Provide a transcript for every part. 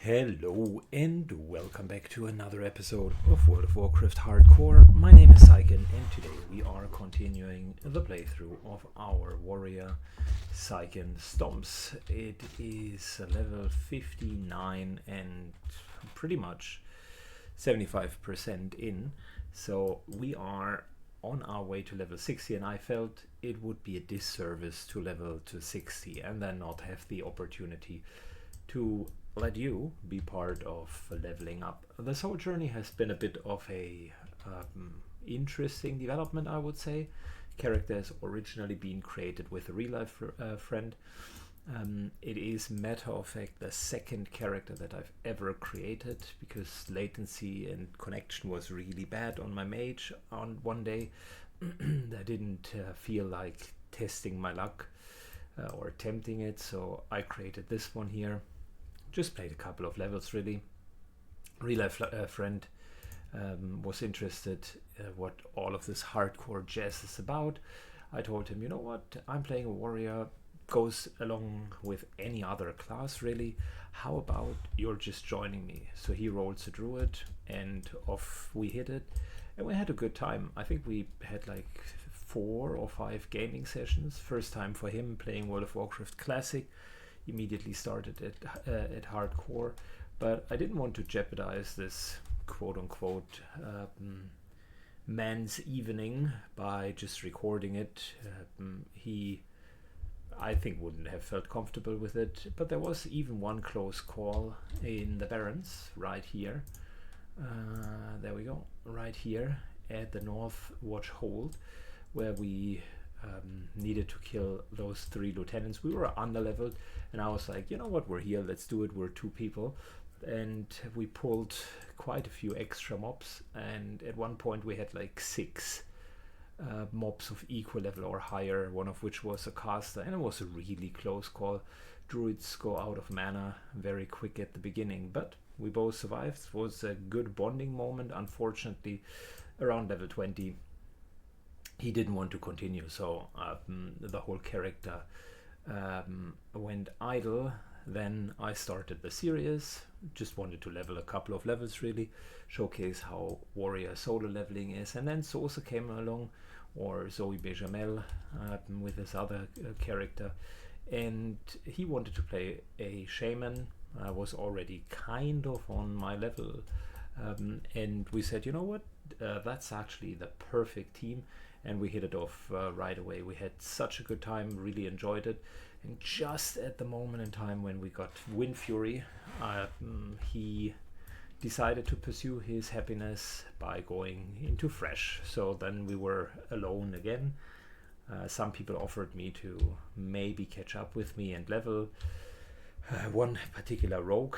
Hello and welcome back to another episode of World of Warcraft Hardcore. My name is Syken and today we are continuing the playthrough of our warrior Syken Stomps. It is level 59 and pretty much 75% in, so we are on our way to level 60, and I felt it would be a disservice to level to 60 and then not have the opportunity to let you be part of leveling up. This whole journey has been a bit of a interesting development, I would say. Character has originally been created with a real life friend. It is matter of fact the second character that I've ever created, because latency and connection was really bad on my mage on one day. I didn't feel like testing my luck or attempting it, so I created this one here. Just played a couple of levels really. Real life friend was interested what all of this hardcore jazz is about. I told him, you know what, I'm playing a warrior, goes along with any other class really. How about you're just joining me? So he rolls a druid and off we hit it, and we had a good time. I think we had like 4 or 5 gaming sessions. First time for him playing World of Warcraft Classic. Immediately started at hardcore, but I didn't want to jeopardize this quote-unquote man's evening by just recording it. He, I think, wouldn't have felt comfortable with it, but there was even one close call in the Barrens right here. There we go, right here at the North Watch Hold, where we needed to kill those 3 lieutenants. We were under-leveled, and I was like, you know what, we're here, let's do it. We're 2 people, and we pulled quite a few extra mobs, and at one point we had like 6 mobs of equal level or higher, one of which was a caster, and it was a really close call. Druids go out of mana very quick at the beginning, but we both survived. It was a good bonding moment. Unfortunately, around level 20 he didn't want to continue, so the whole character went idle. Then I started the series, just wanted to level a couple of levels really, showcase how warrior solo leveling is, and then Sosa came along, or Zoe Benjamel with this other character, and he wanted to play a shaman. I was already kind of on my level, and we said, you know what, that's actually the perfect team. And we hit it off right away. We had such a good time, really enjoyed it. And just at the moment in time when we got Wind Fury, he decided to pursue his happiness by going into Fresh. So then we were alone again. Some people offered me to maybe catch up with me and level. One particular rogue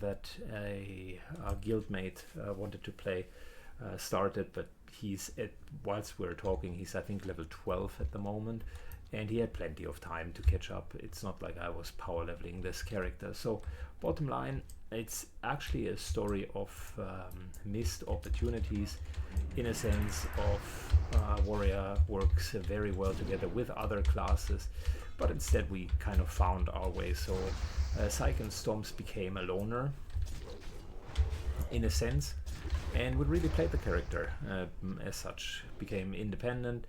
that a guildmate wanted to play started, but he's whilst we're talking, he's I think level 12 at the moment, and he had plenty of time to catch up. It's not like I was power leveling this character. So bottom line, it's actually a story of missed opportunities, in a sense of warrior works very well together with other classes, but instead we kind of found our way. So Syken Stomps became a loner in a sense, and we really played the character as such, became independent.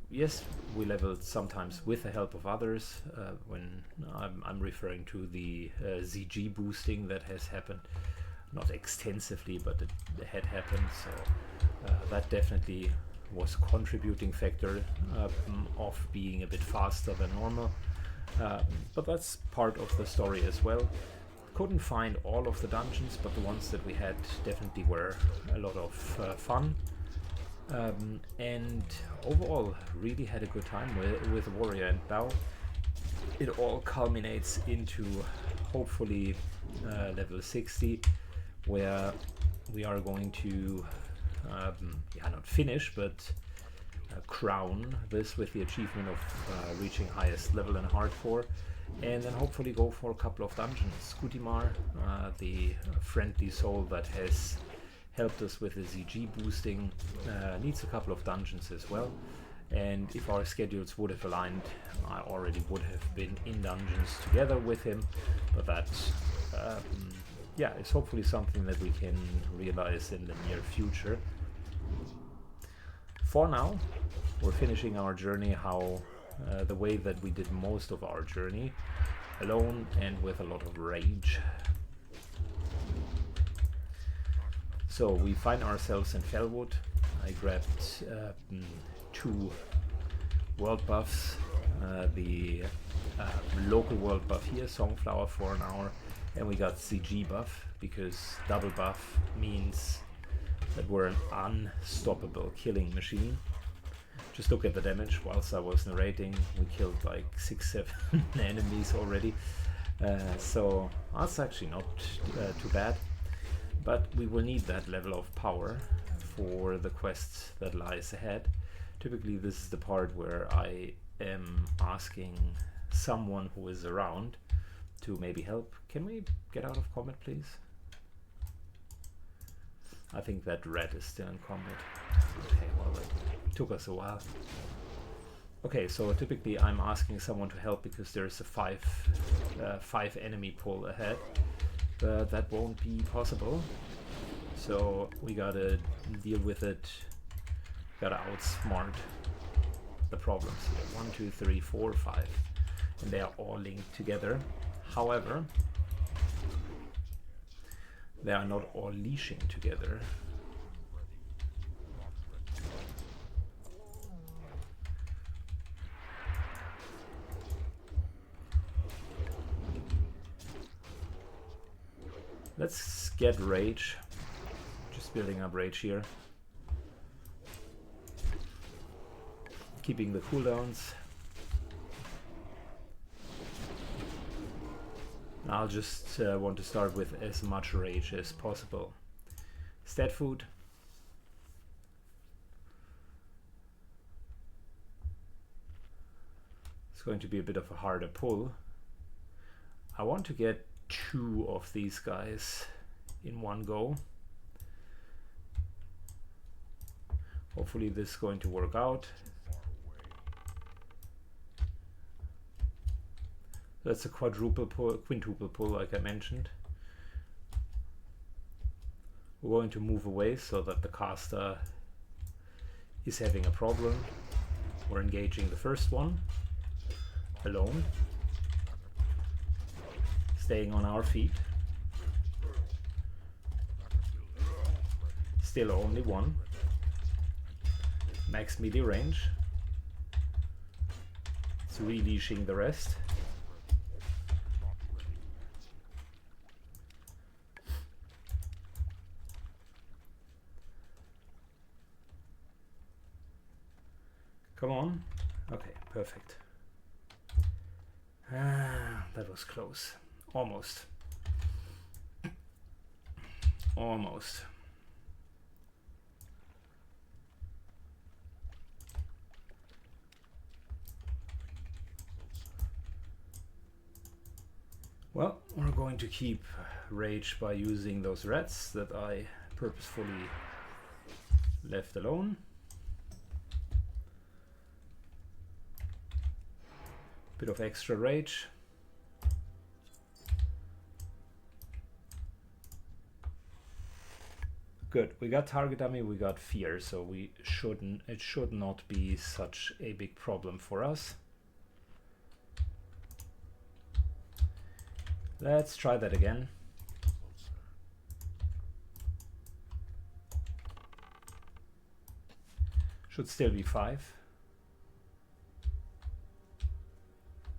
Yes, we leveled sometimes with the help of others, when I'm referring to the ZG boosting that has happened, not extensively, but it had happened, so that definitely was a contributing factor of being a bit faster than normal, but that's part of the story as well. Couldn't find all of the dungeons, but the ones that we had definitely were a lot of fun, and overall really had a good time with Warrior. And now it all culminates into hopefully level 60, where we are going to not finish, but crown this with the achievement of reaching highest level in hardcore, and then hopefully go for a couple of dungeons. Skutimar, the friendly soul that has helped us with the ZG boosting, needs a couple of dungeons as well, And if our schedules would have aligned, I already would have been in dungeons together with him. But that, yeah, is hopefully something that we can realize in the near future. For now, we're finishing our journey the way that we did most of our journey, alone and with a lot of rage. So we find ourselves in Fellwood. I grabbed 2 world buffs, the local world buff here, Songflower for an hour, and we got CG buff, because double buff means that we're an unstoppable killing machine. Just look at the damage. Whilst I was narrating, we killed like 6-7 enemies already, so that's actually not too bad. But we will need that level of power for the quest that lies ahead. Typically this is the part where I am asking someone who is around to maybe help. Can we get out of combat, please? I think that red is still in combat. Okay, well, it took us a while. Okay, so typically I'm asking someone to help because there's a 5 enemy pull ahead. But that won't be possible. So we gotta deal with it. Gotta outsmart the problems here. 1, 2, 3, 4, 5. And they are all linked together. However, they are not all leashing together. Let's get rage. Just building up rage here. Keeping the cooldowns. I'll just want to start with as much rage as possible. Stat food. It's going to be a bit of a harder pull. I want to get 2 of these guys in one go. Hopefully this is going to work out. That's a quintuple pull like I mentioned. We're going to move away so that the caster is having a problem. We're engaging the first one alone. Staying on our feet. Still only 1. Max melee range. It's releashing the rest. Come on. Okay, perfect. That was close. Almost. Almost. Well, we're going to keep rage by using those rats that I purposefully left alone. Bit of extra rage. Good, we got target dummy, we got fear, so it should not be such a big problem for us. Let's try that again. Should still be 5.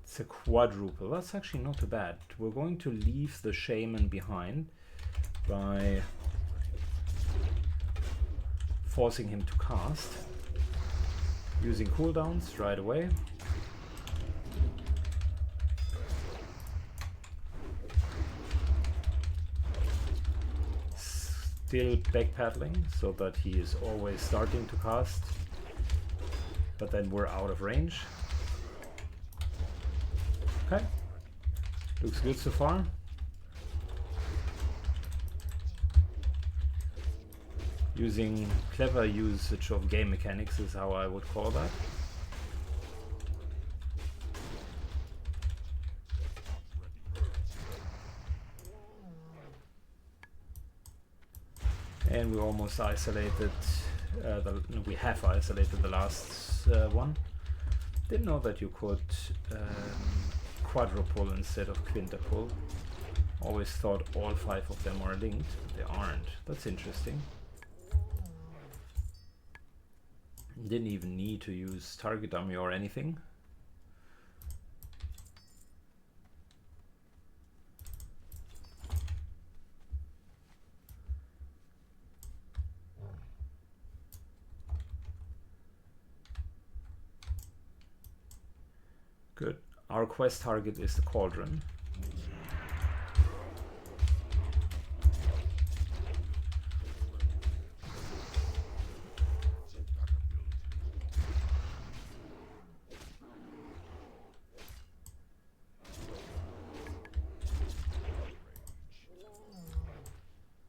It's a quadruple. That's actually not too bad. We're going to leave the shaman behind by forcing him to cast. Using cooldowns right away. Still backpedaling so that he is always starting to cast, but then we're out of range. Okay, looks good so far. Using clever usage of game mechanics is how I would call that. almost isolated, we have isolated the last one. Didn't know that you could quadruple instead of quintuple. Always thought all 5 of them are linked, but they aren't. That's interesting. Didn't even need to use target dummy or anything. Good. Our quest target is the cauldron.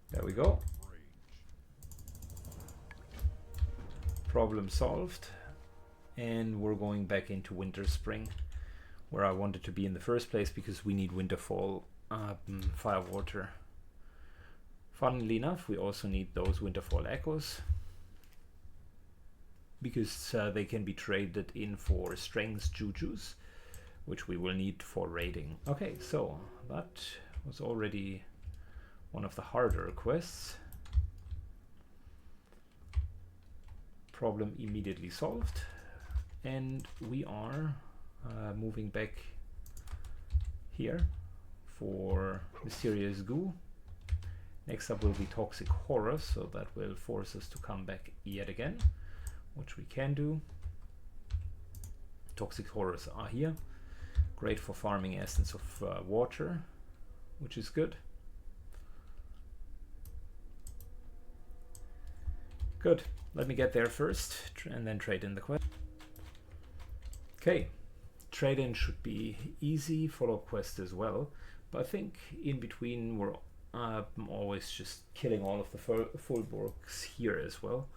There we go. Problem solved. And we're going back into Winter Spring, where I wanted to be in the first place because we need Winterfall Firewater. Funnily enough, we also need those Winterfall Echoes because they can be traded in for Strengths Jujus, which we will need for raiding. Okay, so that was already one of the harder quests. Problem immediately solved. And we are moving back here for Mysterious Goo. Next up will be Toxic Horror, so that will force us to come back yet again, which we can do. Toxic Horrors are here. Great for farming Essence of Water, which is good. Good. Let me get there first and then trade in the quest. Okay, trade-in should be easy, follow-up quest as well, but I think in between we're always just killing all of the fullborgs here as well.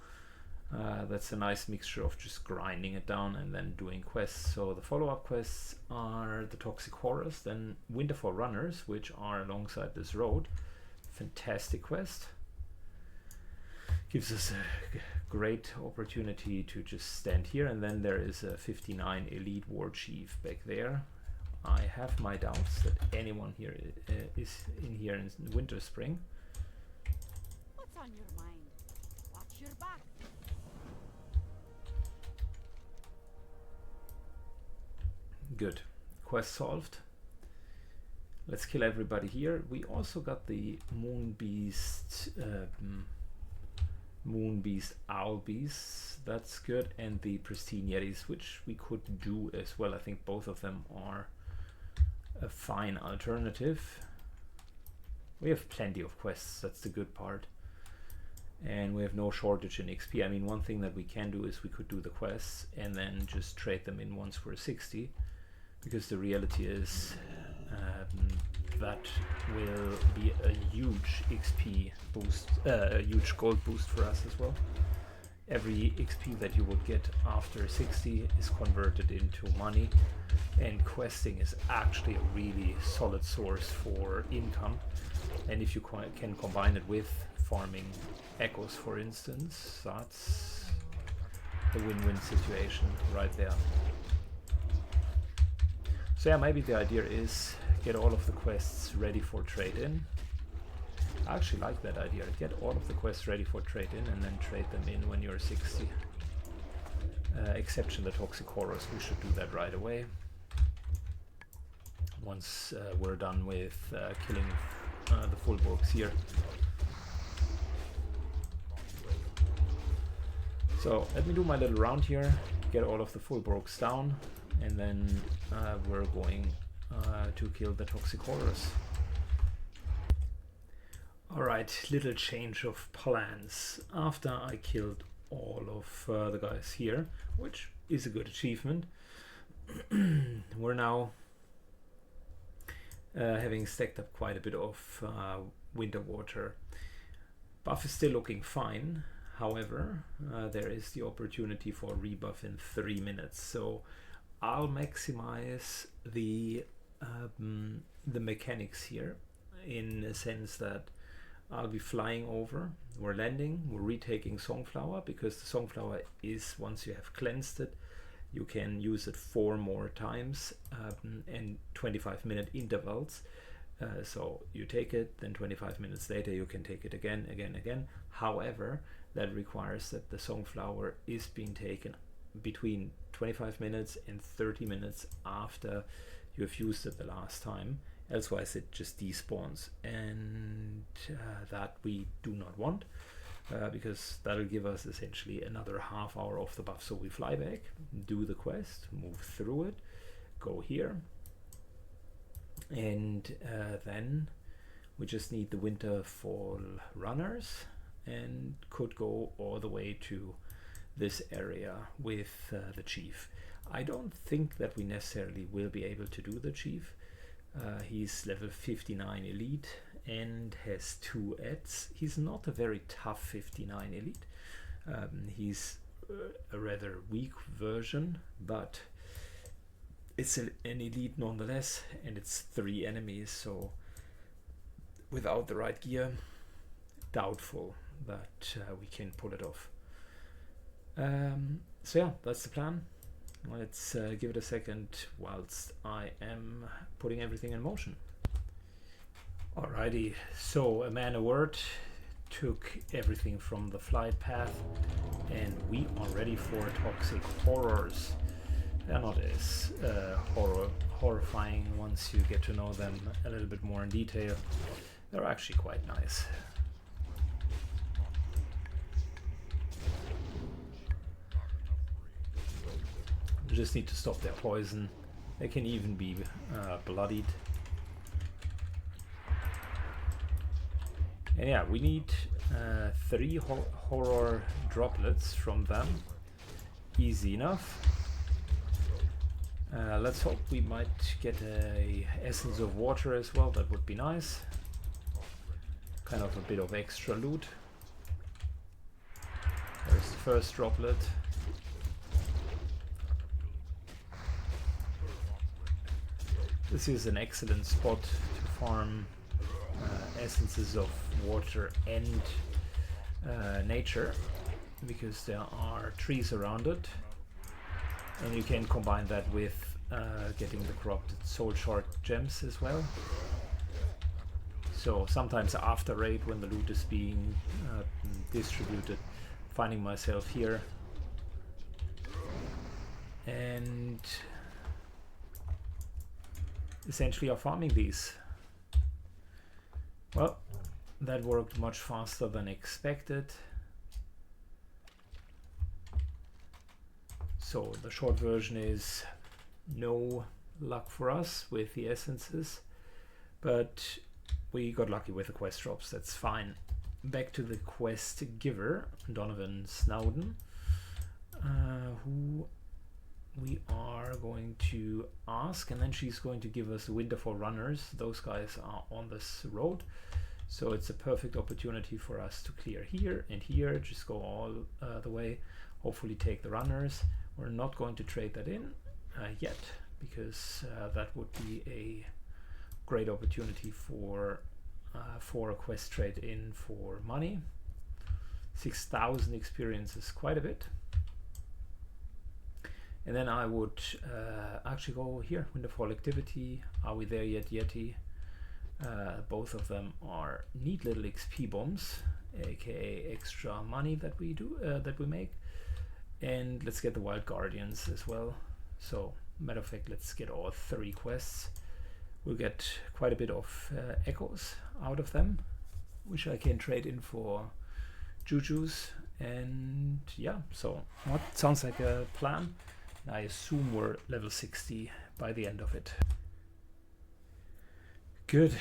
That's a nice mixture of just grinding it down and then doing quests. So the follow-up quests are the Toxic Horrors, then Winterfall Runners, which are alongside this road. Fantastic quest. Gives us a great opportunity to just stand here, and then there is a 59 Elite War Chief back there. I have my doubts that anyone here is in here in Winter Spring. What's on your mind? Watch your back. Good. Quest solved. Let's kill everybody here. We also got the Moon Beast Owl Beasts, that's good, and the Pristine Yetis, which we could do as well. I think both of them are a fine alternative. We have plenty of quests, that's the good part. And we have no shortage in XP. I mean, one thing that we can do is we could do the quests and then just trade them in once we're 60, because the reality is that will be a huge XP boost, a huge gold boost for us as well. Every XP that you would get after 60 is converted into money, and questing is actually a really solid source for income. And if you can combine it with farming echoes, for instance, that's a win-win situation right there. So yeah, maybe the idea is get all of the quests ready for trade-in. I actually like that idea. Get all of the quests ready for trade-in and then trade them in when you're 60. Exception the Toxic Horrors, we should do that right away. Once we're done with killing the fullborgs here. So let me do my little round here, get all of the fullborgs down, and then we're going to kill the Toxic Horrors. Alright, little change of plans. After I killed all of the guys here, which is a good achievement, we're now having stacked up quite a bit of winter water. Buff is still looking fine. However, there is the opportunity for rebuff in 3 minutes, so I'll maximize the mechanics here, in a sense that I'll be flying over. We're landing. We're retaking Songflower, because the Songflower is, once you have cleansed it, you can use it 4 more times in 25-minute intervals. So you take it, then 25 minutes later you can take it again, again. However, that requires that the Songflower is being taken between 25 minutes and 30 minutes after you have used it the last time. Elsewise it just despawns, and that we do not want, because that'll give us essentially another half hour off the buff. So we fly back, do the quest, move through it, go here, and then we just need the winter fall runners, and could go all the way to this area with the chief. I don't think that we necessarily will be able to do the chief. He's level 59 elite and has 2 ads. He's not a very tough 59 elite. He's a rather weak version, but it's an elite nonetheless, and it's 3 enemies, so without the right gear, doubtful that we can pull it off. So yeah, that's the plan. Let's give it a second whilst I am putting everything in motion. Alrighty, so a man a word, took everything from the flight path, and we are ready for toxic horrors. They're not as horrifying once you get to know them a little bit more in detail. They're actually quite nice. You just need to stop their poison. They can even be bloodied. And yeah, we need 3 horror droplets from them. Easy enough. Let's hope we might get a essence of water as well. That would be nice. Kind of a bit of extra loot. There's the first droplet. This is an excellent spot to farm essences of water and nature, because there are trees around it, and you can combine that with getting the corrupted soul shard gems as well. So sometimes after raid, when the loot is being distributed, finding myself here and essentially are farming these. Well, that worked much faster than expected. So the short version is no luck for us with the essences, but we got lucky with the quest drops. That's fine. Back to the quest giver, Donovan Snowden, who we are going to ask, and then she's going to give us the Winterfall runners. Those guys are on this road, so it's a perfect opportunity for us to clear here and here, just go all the way, hopefully take the runners. We're not going to trade that in yet, because that would be a great opportunity for a quest trade in for money. 6,000 experience is quite a bit. And then I would actually go here, Winterfall activity. Are we there yet, Yeti? Both of them are neat little XP bombs, aka extra money that we do that we make. And let's get the Wild Guardians as well. So, matter of fact, let's get all 3 quests. We'll get quite a bit of echoes out of them, which I can trade in for Jujus. And yeah, so what sounds like a plan. I assume we're level 60 by the end of it. Good,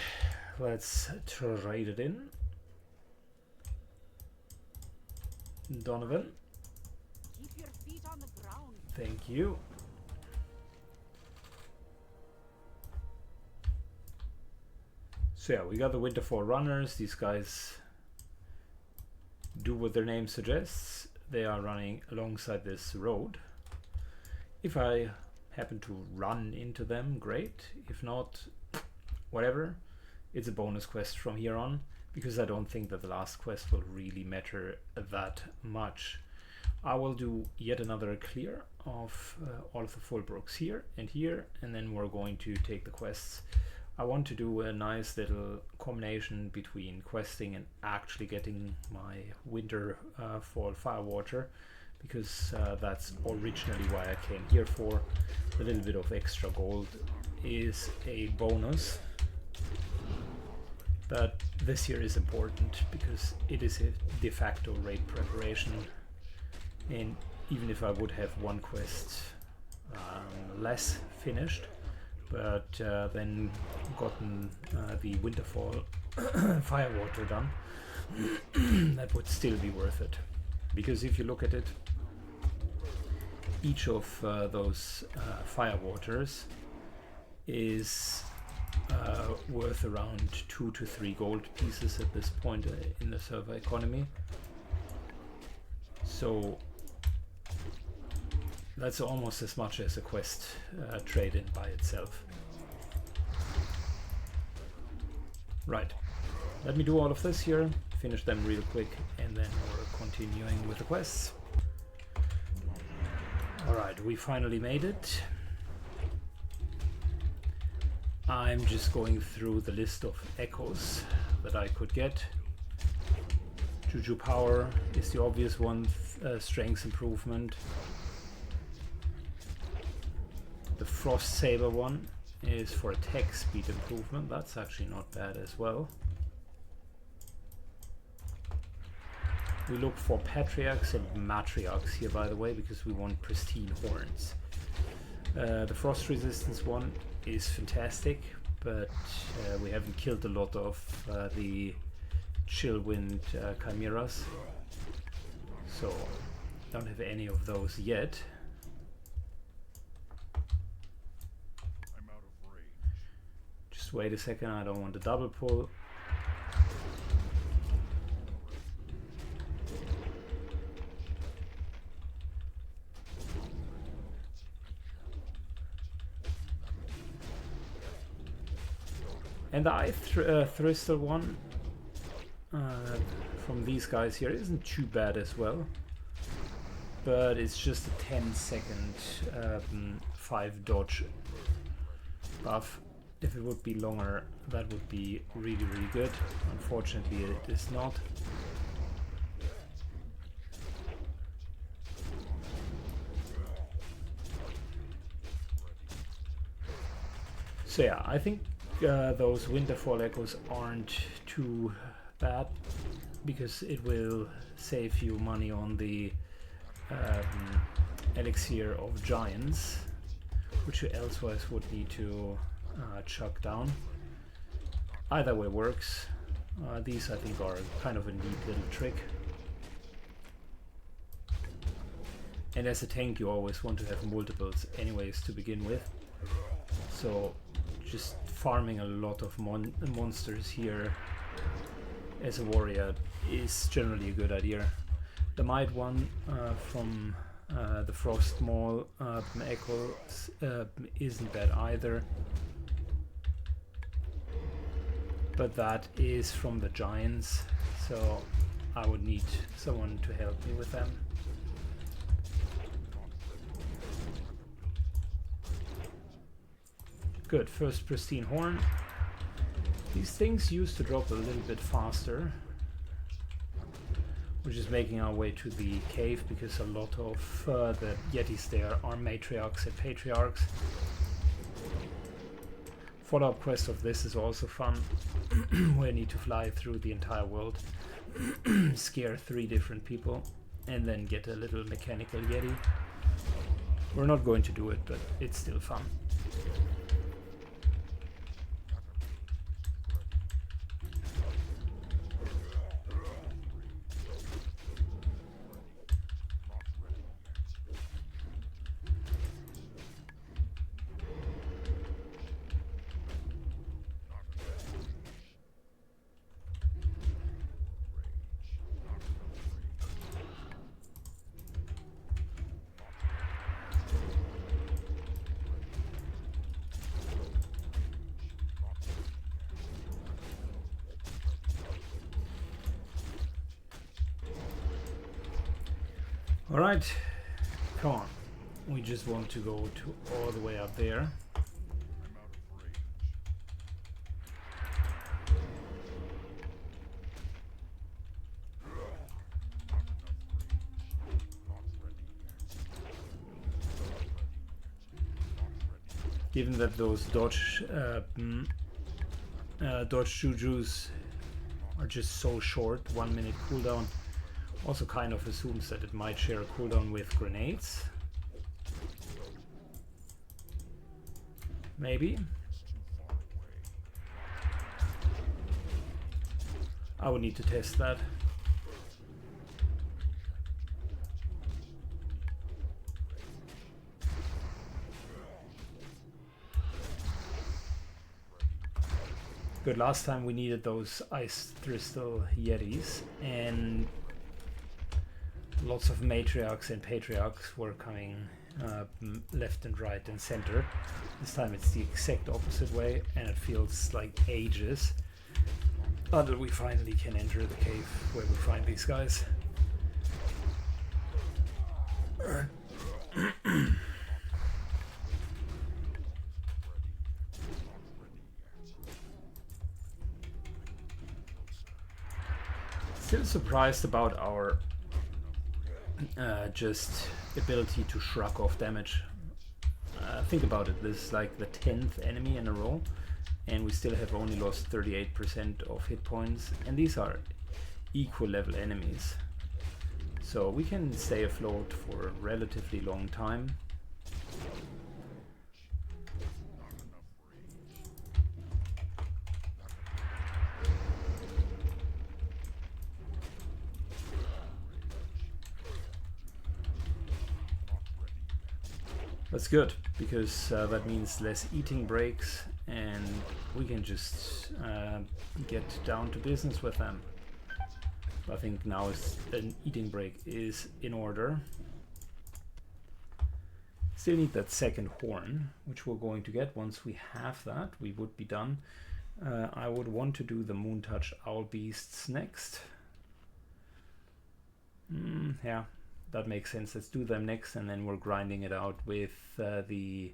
let's trade it in. Donovan. Keep your feet on the ground. Thank you. So yeah, we got the Winterfall runners. These guys do what their name suggests. They are running alongside this road. If I happen to run into them, great. If not, whatever. It's a bonus quest from here on. because I don't think that the last quest will really matter that much. I will do yet another clear of all of the full brooks here, and then we're going to take the quests. I want to do a nice little combination between questing and actually getting my winter fall firewater, because that's originally why I came here for. A little bit of extra gold is a bonus, but this here is important because it is a de facto raid preparation, and even if I would have one quest less finished, but then gotten the Winterfall firewater done, that would still be worth it. Because if you look at it, each of those firewaters is worth around 2 to 3 gold pieces at this point in the server economy. So that's almost as much as a quest trade-in by itself. Right, let me do all of this here, finish them real quick, and then we're continuing with the quests. Alright, we finally made it. I'm just going through the list of echoes that I could get. Juju power is the obvious one, strength improvement. The frost saber one is for attack speed improvement, that's actually not bad as well. We look for patriarchs and matriarchs here, by the way, because we want pristine horns. The frost resistance one is fantastic, but we haven't killed a lot of the chillwind chimeras, so don't have any of those yet. I'm out of range. Just wait a second, I don't want to double pull. And the Thristle one from these guys here isn't too bad as well, but it's just a 10-second 5 dodge buff. If it would be longer, that would be really, really good. Unfortunately, it is not. So yeah, I think those Winterfall echoes aren't too bad, because it will save you money on the elixir of giants, which you elsewise would need to chuck down. Either way works. These I think are kind of a neat little trick. And as a tank you always want to have multiples anyways to begin with. So just farming a lot of monsters here as a warrior is generally a good idea. The Might one from the Frost Maul Echo isn't bad either, but that is from the giants, so I would need someone to help me with them. Good, first pristine horn. These things used to drop a little bit faster. We're just making our way to the cave because a lot of the Yetis there are matriarchs and patriarchs. Follow-up quest of this is also fun, where you need to fly through the entire world, scare 3 different people, and then get a little mechanical Yeti. We're not going to do it, but it's still fun. Alright, come on. We just want to go to all the way up there. I'm out of range. Given that those dodge jujus are just so short, 1 minute cooldown, also kind of assumes that it might share a cooldown with grenades. Maybe. I would need to test that. Good, last time we needed those ice crystal yetis, and lots of matriarchs and patriarchs were coming left and right and center. This time it's the exact opposite way, and it feels like ages until we finally can enter the cave where we find these guys. Still surprised about our just ability to shrug off damage. Think about it, this is like the 10th enemy in a row, and we still have only lost 38% of hit points, and these are equal level enemies. So we can stay afloat for a relatively long time. That's good, because that means less eating breaks, and we can just get down to business with them. I think now an eating break is in order. Still need that second horn, which we're going to get. Once we have that, we would be done. I would want to do the Moontouch Owl Beasts next. Yeah. That makes sense. Let's do them next, and then we're grinding it out with the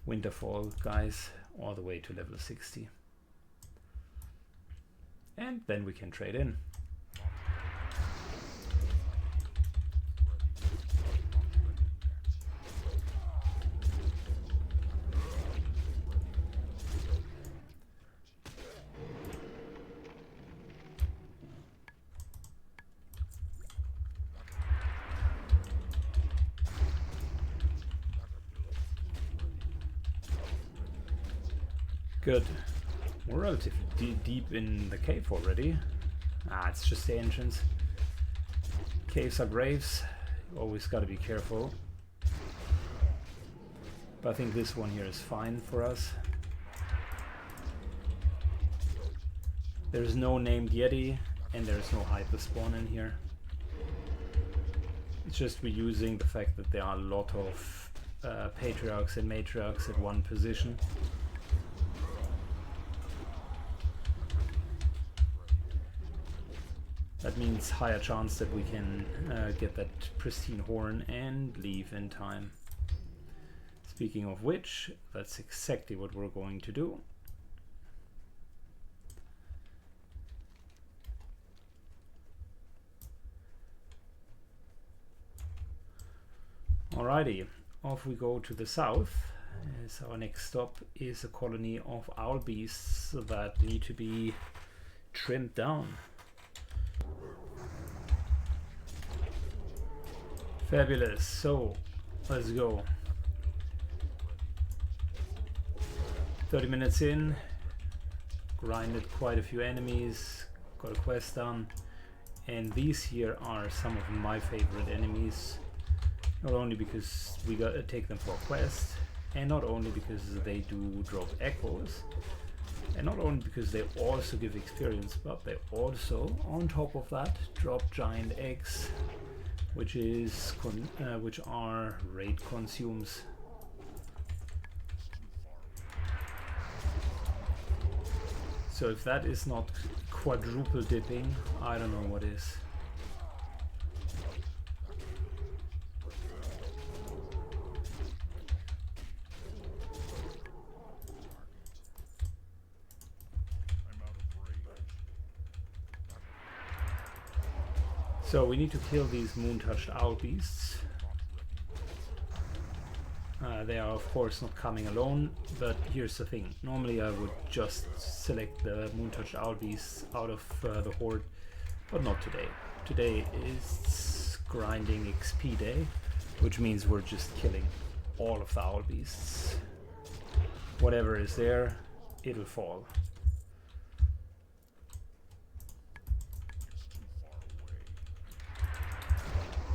Winterfall guys all the way to level 60. And then we can trade in. Good. We're relatively deep in the cave already. It's just the entrance. Caves are graves. You always gotta be careful. But I think this one here is fine for us. There's no named Yeti, and there's no hyper spawn in here. It's just we're using the fact that there are a lot of patriarchs and matriarchs at one position. That means higher chance that we can get that pristine horn and leave in time. Speaking of which, that's exactly what we're going to do. Alrighty, off we go to the south, as our next stop is a colony of owl beasts that need to be trimmed down. Fabulous, so let's go. 30 minutes in, grinded quite a few enemies, got a quest done, and these here are some of my favorite enemies. Not only because we gotta take them for a quest, and not only because they do drop echoes, and not only because they also give experience, but they also, on top of that, drop giant eggs, which are raid consumes. So if that is not quadruple dipping, I don't know what is. So we need to kill these moon-touched owl beasts. They are of course not coming alone, but here's the thing. Normally I would just select the moon-touched owl beasts out of the horde, but not today. Today is grinding XP day, which means we're just killing all of the owl beasts. Whatever is there, it'll fall.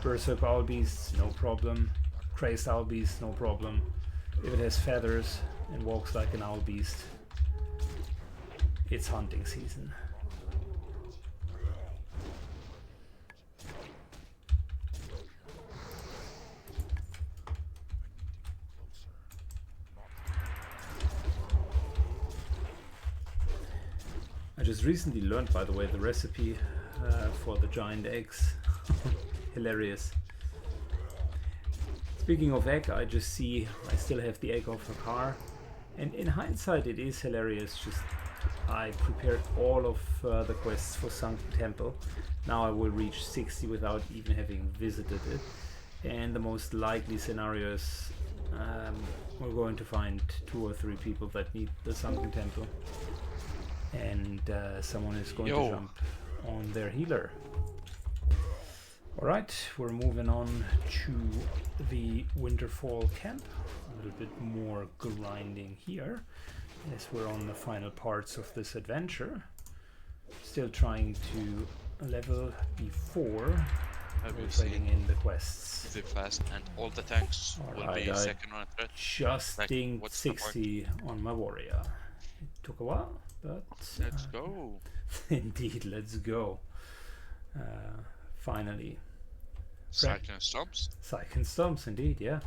Berserk owl beasts, no problem. Crazed owl beast, no problem. If it has feathers and walks like an owl beast, it's hunting season. I just recently learned, by the way, the recipe for the giant eggs. Hilarious. Speaking of egg, I just see I still have the egg of Hakar, and in hindsight it is hilarious. Just I prepared all of the quests for Sunken Temple. Now I will reach 60 without even having visited it, and the most likely scenario is we're going to find 2 or 3 people that need the Sunken Temple, and someone is going to jump on their healer. Alright, we're moving on to the Winterfall camp. A little bit more grinding here as we're on the final parts of this adventure. Still trying to level before we're trading in the quests. Be fast, and all the tanks will be second on a threat. Just dinged 60 on my warrior. It took a while, but let's go. Indeed, let's go. Finally. Cycling stumps? Cycling stumps, indeed, yeah.